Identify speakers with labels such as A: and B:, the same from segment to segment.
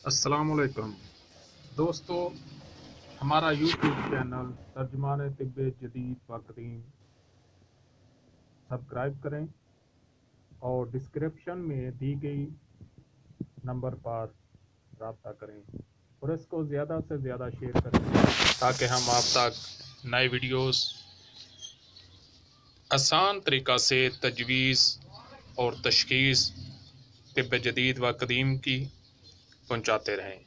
A: السلام علیکم دوستو، ہمارا یوٹیوب چینل ترجمان طب جدید و قدیم سبسکرائب کریں اور ڈسکرپشن میں دی گئی نمبر پر رابطہ کریں اور اس کو زیادہ سے زیادہ شیئر کریں تاکہ ہم آپ تک نئے ویڈیوز آسان طریقہ سے تجویز اور تشخیص طب جدید و قدیم کی پہنچاتے رہیں۔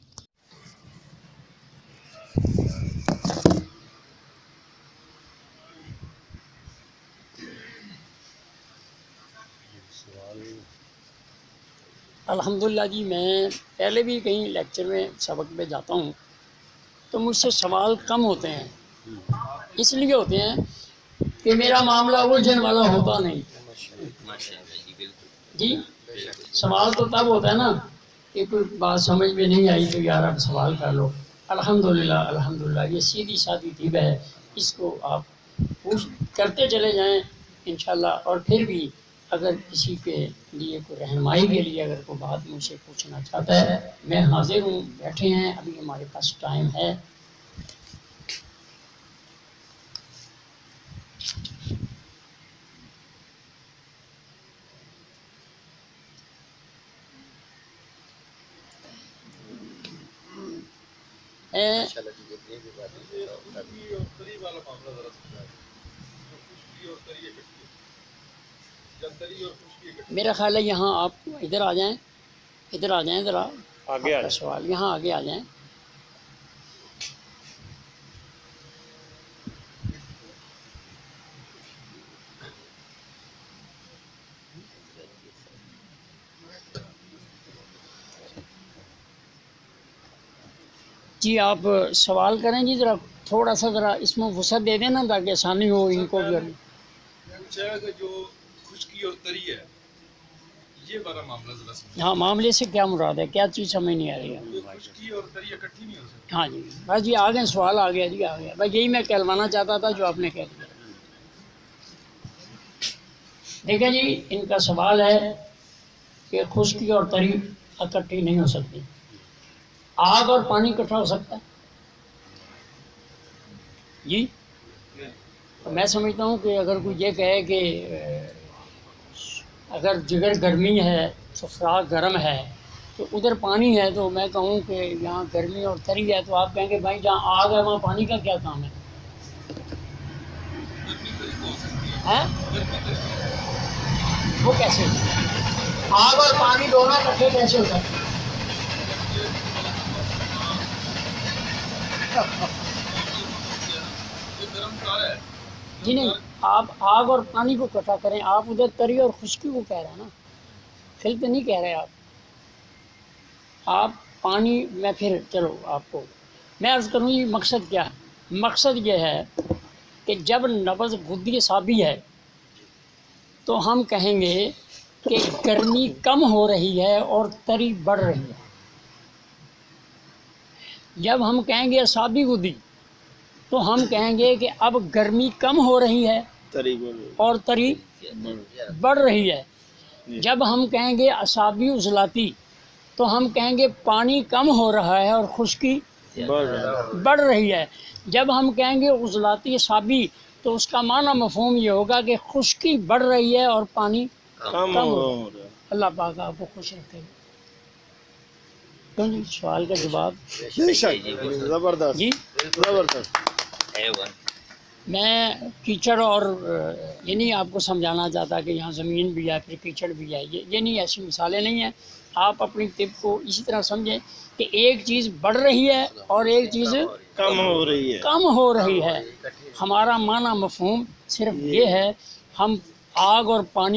B: الحمدللہ جی، میں پہلے بھی کہیں لیکچر میں سبق پہ جاتا ہوں تو مجھ سے سوال کم ہوتے ہیں۔ اس لیے ہوتے ہیں کہ میرا معاملہ الجھن والا ہوتا نہیں۔ جی، سوال تو تب ہوتا ہے نا کہ کوئی بات سمجھ میں نہیں آئی تو یار آپ سوال کر لو۔ الحمدللہ یہ سیدھی سادی طب ہے، اس کو آپ کرتے چلے جائیں انشاءاللہ۔ اور پھر بھی اگر کسی کے لیے کوئی رہنمائی کے لیے اگر کوئی بات مجھ سے پوچھنا چاہتا ہے، میں حاضر ہوں، بیٹھے ہیں، ابھی ہمارے پاس ٹائم ہے۔ میرا خیال ہے یہاں آپ ادھر آ جائیں ذرا آگے سوال یہاں آگے آ جائیں۔ جی آپ سوال کریں جی، ذرا تھوڑا سا ذرا اس میں وسعت دے دیں نا تاکہ آسانی ہو ان کو بھی۔
C: جو خشکی اور تری ہے یہ والا معاملہ ذرا سمجھیں۔
B: ہاں، معاملے سے کیا مراد ہے، کیا چیز سمجھ نہیں آ رہی ہے؟
C: خشکی اور تری اکٹھی نہیں ہو سکتی۔
B: ہاں جی بس جی آ گئے، سوال آ گیا جی، آ گیا بس، یہی میں کہلوانا چاہتا تھا جو آپ نے کہہ دیا۔ دیکھیں جی، ان کا سوال ہے کہ خشکی اور تری اکٹھی نہیں ہو سکتی، آگ اور پانی اکٹھا ہو سکتا ہے جی؟ تو میں سمجھتا ہوں کہ اگر کوئی یہ کہے کہ اگر جگر گرمی ہے سفراغ گرم ہے تو ادھر پانی ہے، تو میں کہوں کہ یہاں گرمی اور تری ہے، تو آپ کہیں گے بھائی جہاں آگ ہے وہاں پانی کا کیا کام ہے؟ وہ کیسے؟ آگ اور پانی دونوں اکٹھے کیسے ہو سکتے ہیں؟ جی نہیں، آپ آگ اور پانی کو اکٹھا کریں، آپ ادھر تری اور خشکی کو کہہ رہے ہیں نا، کھل پہ نہیں کہہ رہے آپ پانی میں پھر چلو آپ کو میں عرض کروں یہ مقصد کیا ہے؟ مقصد یہ ہے کہ جب نبض غدی اعصابی ہے تو ہم کہیں گے کہ گرمی کم ہو رہی ہے اور تری بڑھ رہی ہے۔ جب ہم کہیں گے اعصابی غدی تو ہم کہیں گے کہ اب گرمی کم ہو رہی ہے اور تری بڑھ رہی ہے۔ جب ہم کہیں گے اعصابی عضلاتی تو ہم کہیں گے پانی کم ہو رہا ہے اور خشکی بڑھ رہی ہے۔ جب ہم کہیں گے عضلاتی اعصابی تو اس کا معنی مفہوم یہ ہوگا کہ خشکی بڑھ رہی ہے اور پانی کم ہو رہا ہے۔ اللہ پاک آپ کو خوش رکھے۔ جی سوال کا جواب
C: زبردست
B: جی
C: زبردست۔
B: میں کیچڑ اور یہ نہیں آپ کو سمجھانا چاہتا کہ یہاں زمین بھی ہے پھر کیچڑ بھی ہے، یہ نہیں، ایسی مثالیں نہیں ہیں۔ آپ اپنی طب کو اسی طرح سمجھیں کہ ایک چیز بڑھ رہی ہے اور ایک چیز
C: کم ہو رہی ہے۔
B: ہمارا معنی مفہوم صرف یہ ہے، ہم آگ اور پانی